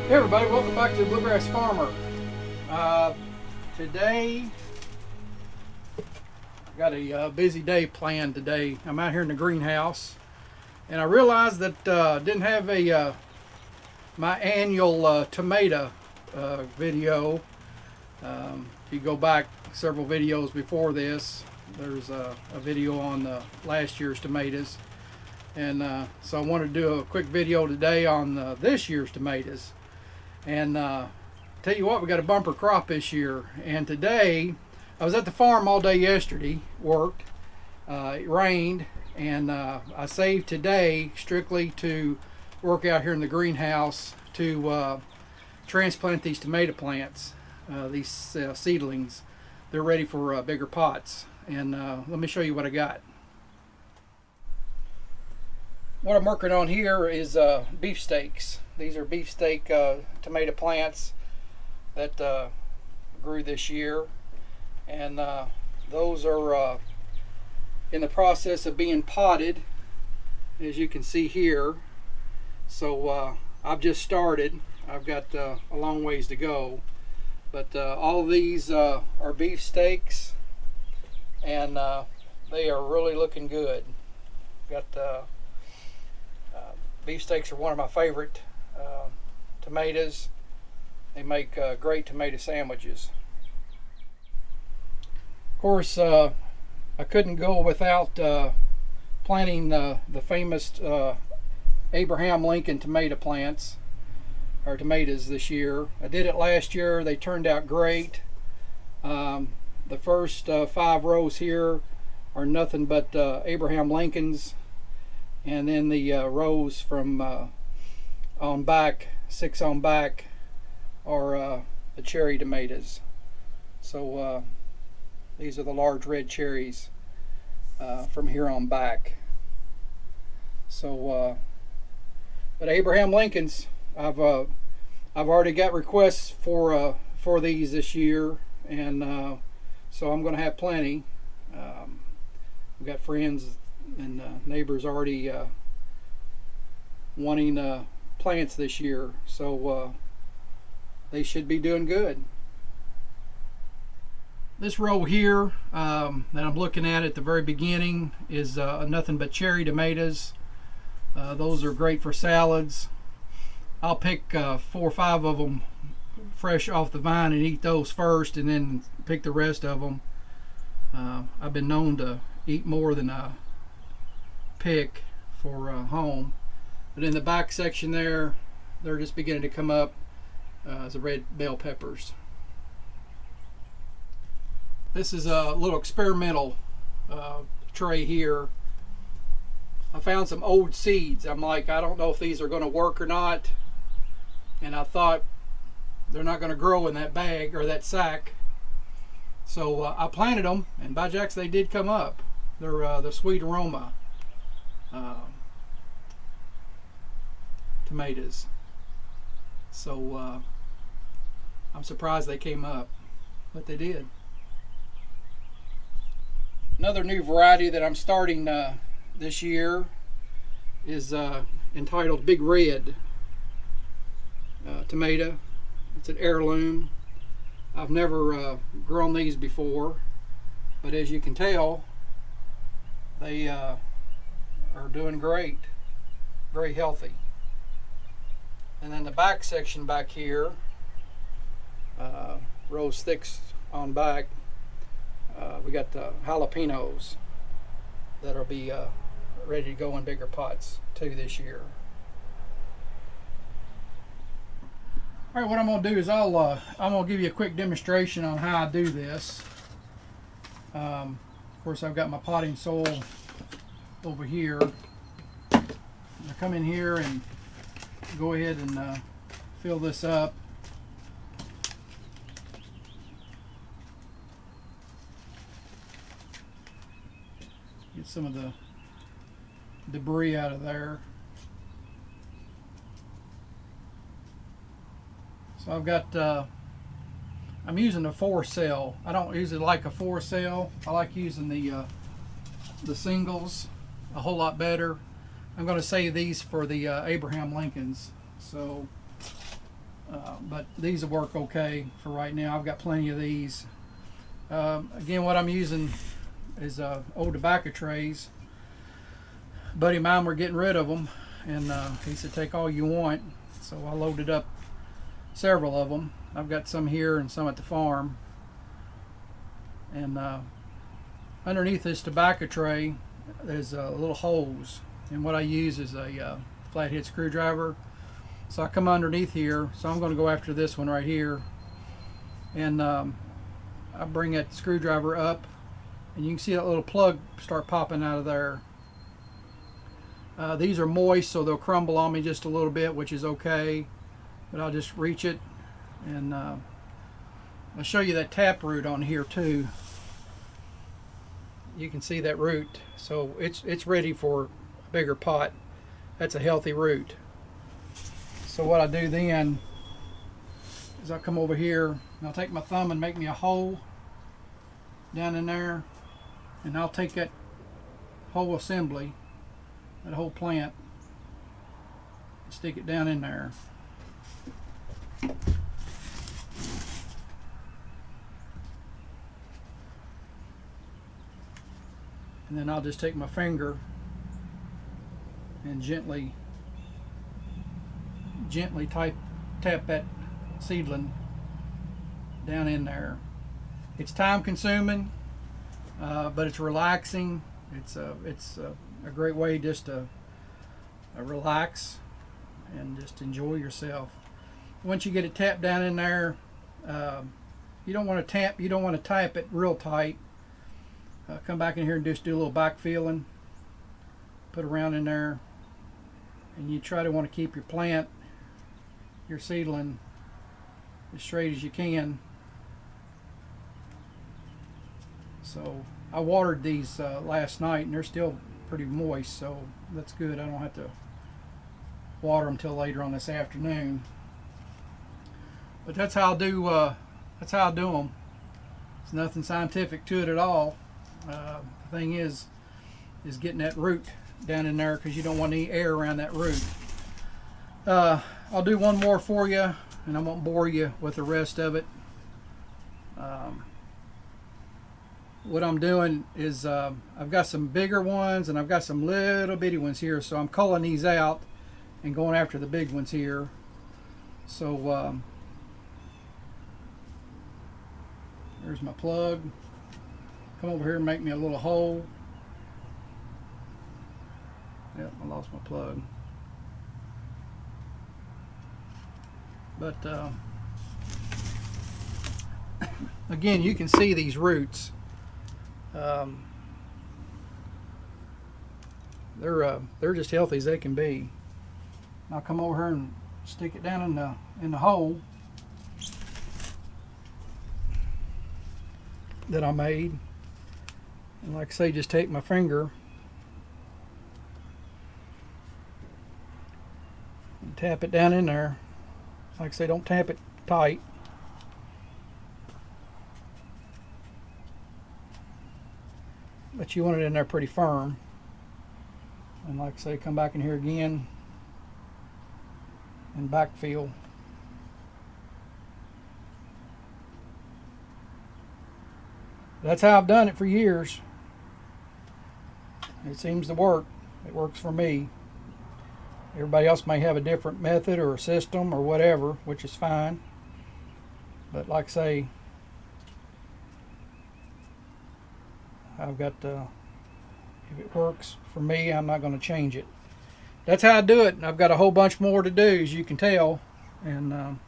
Hey everybody, welcome back to the Bluegrass Farmer. Today, I got a busy day planned today. I'm out here in the greenhouse, and I realized that didn't have my annual tomato video. If you go back several videos before this, there's a video on last year's tomatoes, and so I wanted to do a quick video today on this year's tomatoes. And tell you what, we got a bumper crop this year. And today, I was at the farm all day yesterday, worked. It rained, and I saved today strictly to work out here in the greenhouse to transplant these tomato plants, these seedlings. They're ready for bigger pots. And let me show you what I got. What I'm working on here is beefsteaks. These are beefsteak tomato plants that grew this year, and those are in the process of being potted, as you can see here. So I've just started. I've got a long ways to go, but all these are beefsteaks, and they are really looking good. Got beefsteaks are one of my favorite tomatoes. They make great tomato sandwiches. Of course, I couldn't go without planting the famous Abraham Lincoln tomato plants, or tomatoes, this year. I did it last year. They turned out great. The first 5 rows here are nothing but Abraham Lincolns, and then the rows from on back, 6 on back, are the cherry tomatoes. So these are the large red cherries from here on back. So but Abraham Lincolns, I've already got requests for these this year, and so I'm going to have plenty. We've got friends and neighbors already wanting plants this year, so they should be doing good. This row here that I'm looking at the very beginning is nothing but cherry tomatoes. Those are great for salads. I'll pick 4 or 5 of them fresh off the vine and eat those first, and then pick the rest of them. I've been known to eat more than I pick for home. But in the back section there, they're just beginning to come up as the red bell peppers. This is a little experimental tray here. I found some old seeds. I'm like, I don't know if these are going to work or not, and I thought they're not going to grow in that bag or that sack. So I planted them, and by jacks, they did come up. They're the sweet aroma tomatoes. So I'm surprised they came up, but they did. Another new variety that I'm starting this year is entitled Big Red tomato. It's an heirloom. I've never grown these before, but as you can tell, they are doing great, very healthy. And then the back section back here, rows 6 on back, we got the jalapenos that'll be ready to go in bigger pots too this year. All right, what I'm going to do is I'm going to give you a quick demonstration on how I do this. Of course, I've got my potting soil over here. I come in here and go ahead and fill this up. Get some of the debris out of there. So I've got, I'm using a 4-cell. I don't usually like a 4-cell. I like using the singles a whole lot better. I'm going to save these for the Abraham Lincolns. So but these will work okay for right now. I've got plenty of these. Again, what I'm using is old tobacco trays. A buddy of mine were getting rid of them, and he said take all you want, so I loaded up several of them. I've got some here and some at the farm, and underneath this tobacco tray there's little holes, and what I use is a flathead screwdriver. So I come underneath here, so I'm going to go after this one right here, and I bring that screwdriver up, and you can see that little plug start popping out of there. These are moist, so they'll crumble on me just a little bit, which is okay, but I'll just reach it, and I'll show you that tap root on here too. You can see that root, so it's ready for a bigger pot. That's a healthy root. So what I do then is I'll come over here and I'll take my thumb and make me a hole down in there, and I'll take that whole assembly, that whole plant, and stick it down in there. And then I'll just take my finger and gently tap that seedling down in there. It's time consuming, but it's relaxing. It's a great way just to relax and just enjoy yourself. Once you get it tapped down in there, you don't want to tap it real tight. Come back in here and just do a little back feeling, put around in there, and you try to want to keep your plant, your seedling, as straight as you can. So I watered these last night, and they're still pretty moist, so that's good. I don't have to water them till later on this afternoon. But that's how I do them. There's nothing scientific to it at all. The thing is getting that root down in there, because you don't want any air around that root. I'll do one more for you, and I won't bore you with the rest of it. What I'm doing is I've got some bigger ones and I've got some little bitty ones here, so I'm culling these out and going after the big ones here. So there's my plug. Come over here and make me a little hole. Yep, I lost my plug. But again, you can see these roots. They're just healthy as they can be. I'll come over here and stick it down in the hole that I made, and like I say, just take my finger and tap it down in there. Like I say, don't tap it tight. But you want it in there pretty firm. And like I say, come back in here again and backfill. That's how I've done it for years. It seems to work. It works for me. Everybody else may have a different method or a system or whatever, which is fine. But like I say, I've got if it works for me, I'm not going to change it. That's how I do it. I've got a whole bunch more to do, as you can tell. And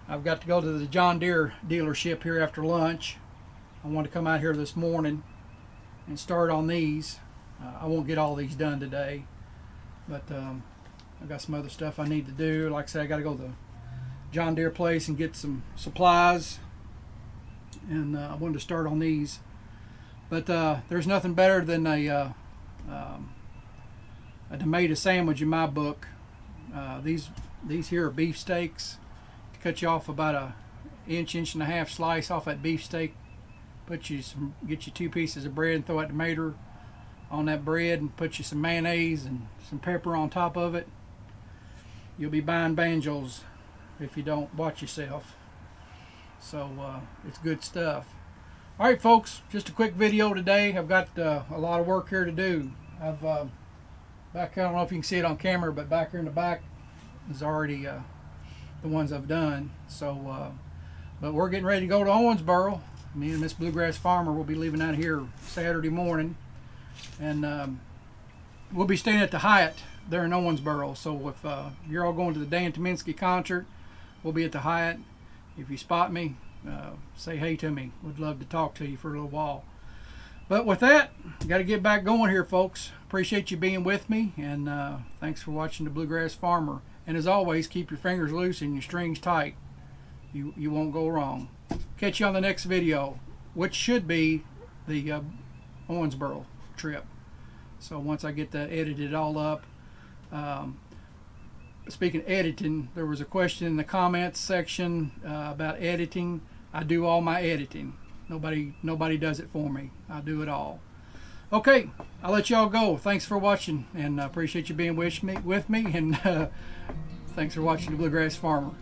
I've got to go to the John Deere dealership here after lunch. I want to come out here this morning and start on these. I won't get all these done today, but I've got some other stuff I need to do. Like I said, I got to go to the John Deere place and get some supplies, and I wanted to start on these. But there's nothing better than a tomato sandwich in my book. These here are beef steaks. Cut you off about an inch and a half slice off that beef steak. Get you 2 pieces of bread and throw that tomato on that bread, and put you some mayonnaise and some pepper on top of it. you'll be buying banjos if you don't watch yourself. So it's good stuff. All right, folks, just a quick video today. I've got a lot of work here to do. I've back, I don't know if you can see it on camera, but back here in the back is already the ones I've done. So but we're getting ready to go to Owensboro. Me and Miss Bluegrass Farmer will be leaving out here Saturday morning, and we'll be staying at the Hyatt there in Owensboro. So if you're all going to the Dan Tominski concert, we'll be at the Hyatt. If you spot me, say hey to me. Would love to talk to you for a little while. But with that, got to get back going here, folks. Appreciate you being with me, and thanks for watching the Bluegrass Farmer. And as always, keep your fingers loose and your strings tight. You won't go wrong. Catch you on the next video, which should be the Owensboro trip. So once I get that edited all up. Speaking of editing, there was a question in the comments section about editing. I do all my editing. Nobody does it for me. I do it all. Okay, I'll let y'all go. Thanks for watching, and I appreciate you being with me, and thanks for watching the Bluegrass Farmer.